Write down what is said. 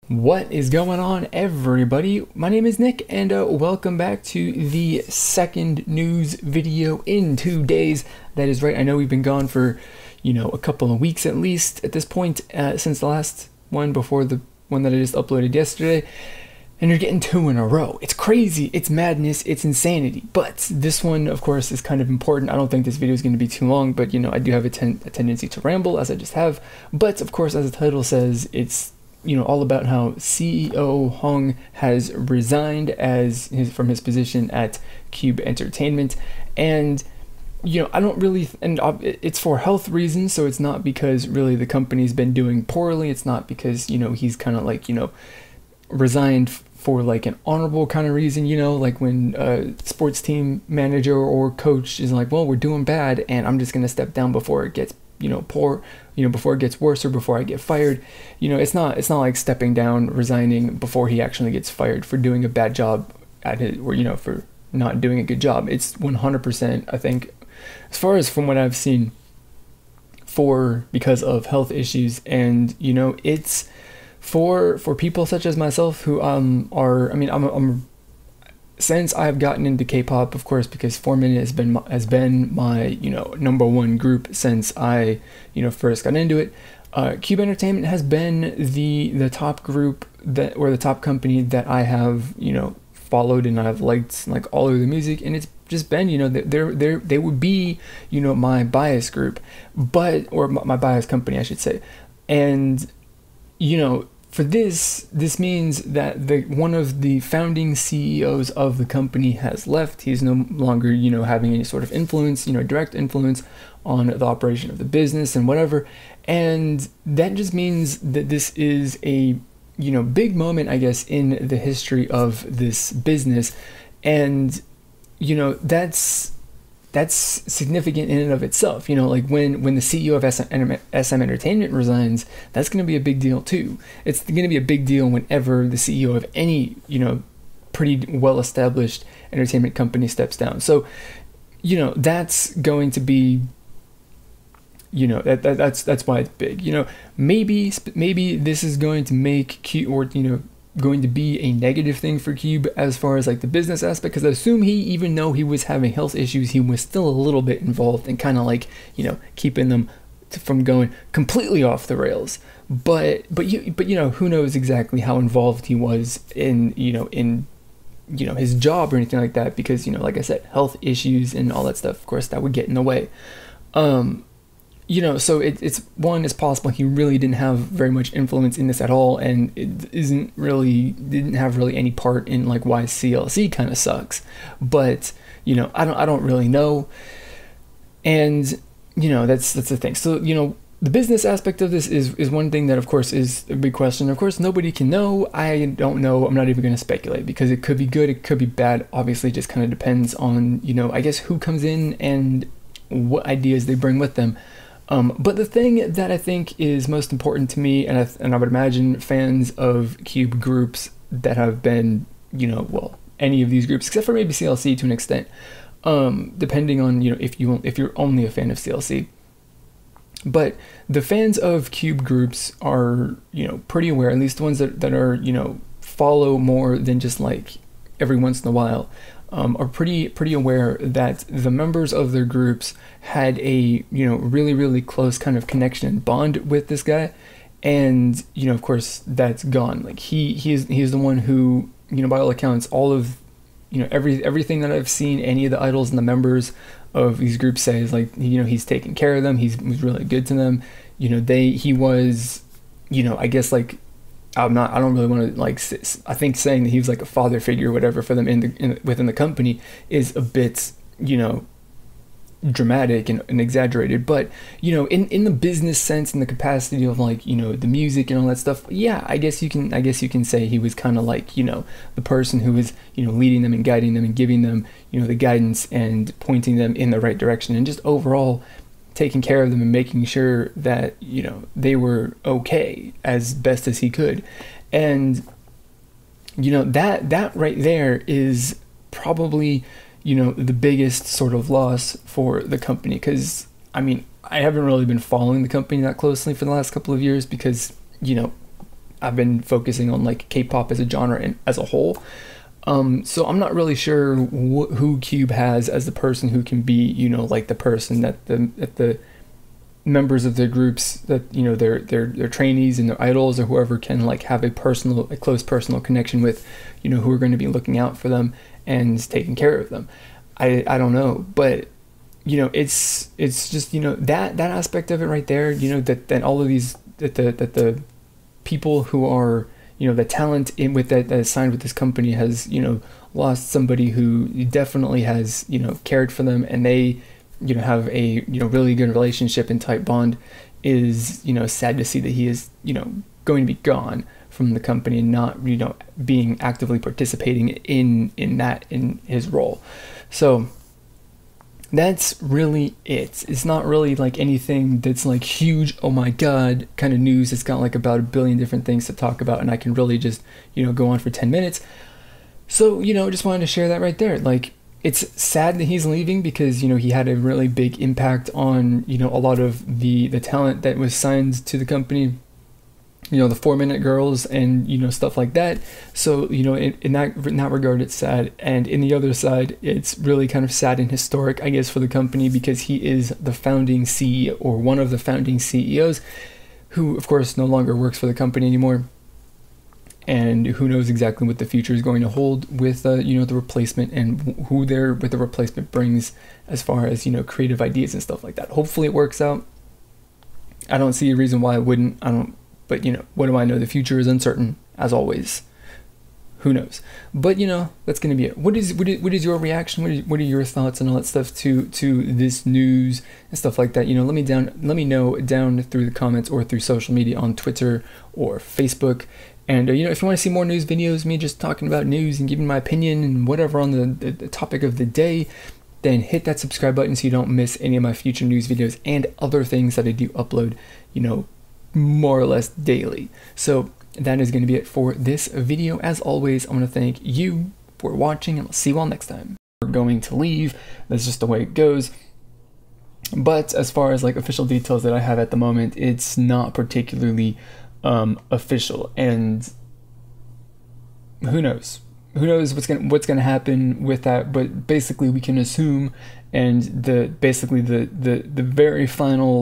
What is going on, everybody? My name is Nick, and welcome back to the second news video in 2 days. That is right. I know we've been gone for, a couple of weeks at least at this point, since the last one before the one that I just uploaded yesterday. And you're getting 2 in a row. It's crazy. It's madness. It's insanity. But this one, of course, is kind of important. I don't think this video is going to be too long, but, I do have a tendency to ramble, as I just have. But, of course, as the title says, it's all about how CEO Seung has resigned from his position at Cube Entertainment, and I don't really, and it's for health reasons, so it's not because really the company's been doing poorly. It's not because he's kind of like resigned for like an honorable kind of reason, like when a sports team manager or coach is like, well, we're doing bad, and I'm just gonna step down before it gets poor, before it gets worse or before I get fired. It's not like stepping down, resigning before he actually gets fired for doing a bad job at it, or for not doing a good job. It's 100%, I think, as far as from what I've seen, because of health issues. And it's for people such as myself who I'm since I've gotten into K-pop, of course, because 4Minute has been my #1 group since I first got into it. Cube Entertainment has been the top group or the top company that I have followed, and I've liked like all of the music, and it's just been they would be my bias group, or my bias company, I should say. And for this means that one of the founding CEOs of the company has left. He's no longer, having any sort of influence, direct influence on the operation of the business and whatever. And that just means that this is a, big moment, I guess, in the history of this business. And, that's significant in and of itself. Like when the CEO of SM Entertainment resigns, that's going to be a big deal too. It's going to be a big deal whenever the CEO of any, pretty well-established entertainment company steps down. So, that's going to be, that's why it's big. Maybe this is going to make Cube, or going to be a negative thing for Cube as far as like the business aspect, because I assume even though he was having health issues, he was still a little bit involved and kind of like keeping them from going completely off the rails. But who knows exactly how involved he was in his job or anything like that, because like I said, health issues and all that stuff, of course, that would get in the way. So it's possible he really didn't have very much influence in this at all, and it didn't have really any part in like why CLC kind of sucks. But I don't really know, and that's the thing. So the business aspect of this is one thing that, of course, is a big question. Of course, nobody can know. I don't know. I'm not even going to speculate, because it could be good, it could be bad. Obviously, it just kind of depends on I guess who comes in and what ideas they bring with them. But the thing that I think is most important to me, and I would imagine fans of Cube groups that have been, any of these groups, except for maybe CLC to an extent, depending on, if you're only a fan of CLC. But the fans of Cube groups are, pretty aware, at least the ones that are, follow more than just like every once in a while, are pretty aware that the members of their groups had a really, really close kind of connection and bond with this guy. And of course, that's gone. Like he's the one who, by all accounts, all of everything that I've seen any of the idols and the members of these groups say is like, he's taking care of them, he was really good to them. He was, I guess, like, I don't really want to, like, I think saying that he was like a father figure or whatever for them within the company is a bit, dramatic and exaggerated. But in the business sense, in the capacity of like the music and all that stuff, yeah, I guess you can say he was kind of like the person who was leading them and guiding them and giving them the guidance and pointing them in the right direction, and just overall taking care of them and making sure that they were okay as best as he could. And that right there is probably the biggest sort of loss for the company, because I haven't really been following the company that closely for the last couple of years, because I've been focusing on like K-pop as a genre and as a whole. So I'm not really sure who Cube has as the person who can be, you know, like the person that the members of their groups, that, you know, their trainees and their idols or whoever can like have a close personal connection with, you know, who are going to be looking out for them and taking care of them. I don't know, but you know, it's just, you know, that aspect of it right there, you know, that all of these, that the people who are, you know, the talent in with that is signed with this company has, you know, lost somebody who definitely has, you know, cared for them, and they, you know, have a, you know, really good relationship and tight bond, is, you know, sad to see that he is, you know, going to be gone from the company and not, you know, being actively participating in his role. So that's really it. It's not really like anything that's like huge, oh my god kind of news. It's got like about a billion different things to talk about, and I can really just, you know, go on for 10 minutes. So, you know, just wanted to share that right there. Like, it's sad that he's leaving because, you know, he had a really big impact on, you know, a lot of the talent that was signed to the company, you know, the 4-Minute Girls and, you know, stuff like that. So, you know, in that regard, it's sad. And in the other side, it's really kind of sad and historic, I guess, for the company, because he is the founding CEO, or one of the founding CEOs, who, of course, no longer works for the company anymore. And who knows exactly what the future is going to hold with, you know, the replacement, and what the replacement brings as far as, you know, creative ideas and stuff like that. Hopefully it works out. I don't see a reason why it wouldn't. But, you know, what do I know? The future is uncertain, as always. Who knows? But, you know, that's going to be it. What is your reaction? What are your thoughts and all that stuff to this news and stuff like that? You know, let me know down through the comments or through social media on Twitter or Facebook. And, you know, if you want to see more news videos, me just talking about news and giving my opinion and whatever on the topic of the day, then hit that subscribe button so you don't miss any of my future news videos and other things that I do upload, you know, more or less daily. So that is going to be it for this video. As always, I want to thank you for watching, and I'll see you all next time. We're going to leave. That's just the way it goes. But as far as like official details that I have at the moment, it's not particularly official, and who knows what's gonna happen with that. But basically we can assume, and the very final